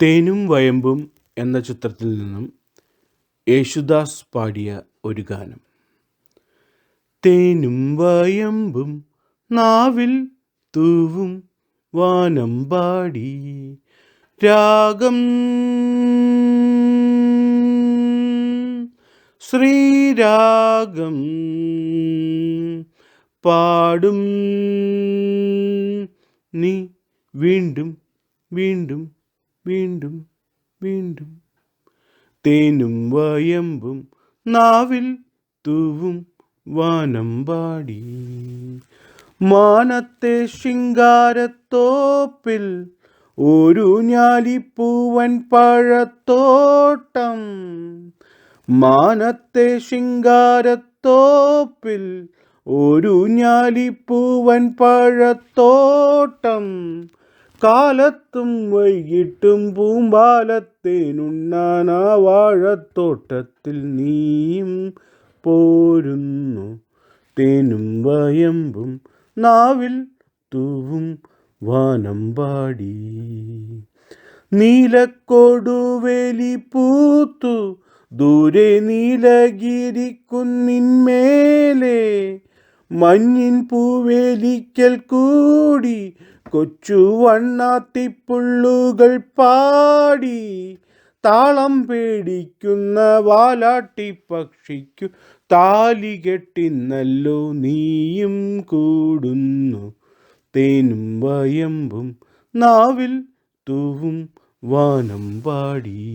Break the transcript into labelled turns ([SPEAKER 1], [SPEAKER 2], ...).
[SPEAKER 1] തേനും വയമ്പും എന്ന ചിത്രത്തിൽ നിന്നും യേശുദാസ് പാടിയ ഒരു ഗാനം. തേനും വയമ്പും നാവിൽ തൂവും വാനമ്പാടി രാഗം ശ്രീരാഗം പാടും നീ വീണ്ടും വീണ്ടും വീണ്ടും വീണ്ടും. തേനും വയമ്പും നാവിൽ തൂവും വാനമ്പാടി. മാനത്തെ ശിങ്കാരത്തോപ്പിൽ ഒരു ഞാലിപ്പൂവൻ പഴത്തോട്ടം. മാനത്തെ ശിങ്കാരത്തോപ്പിൽ ഒരു ഞാലിപ്പൂവൻ പഴത്തോട്ടം. കാലത്തും വൈകിട്ടും പൂമ്പാലത്തേനുണ്ണാൻ ആ വാഴത്തോട്ടത്തിൽ നീയും പോരുന്നു. തേനും വയമ്പും നാവിൽ തൂവും വാനമ്പാടി. നീലക്കൊടുവേലി പൂത്തു ദൂരെ നീലഗിരിക്കുന്നിന്മേലെ. മഞ്ഞിൻ പൂവേലിക്കൽ കൂടി കൊച്ചു വണ്ണാത്തിപ്പുള്ളുകൾ പാടി. താളം പേടിക്കുന്ന വാലാട്ടിപ്പക്ഷിക്കു താലി കെട്ടിന്നല്ലോ നീയും കൂടുന്നു. തേനും വയമ്പും നാവിൽ തൂവും വാനമ്പാടി.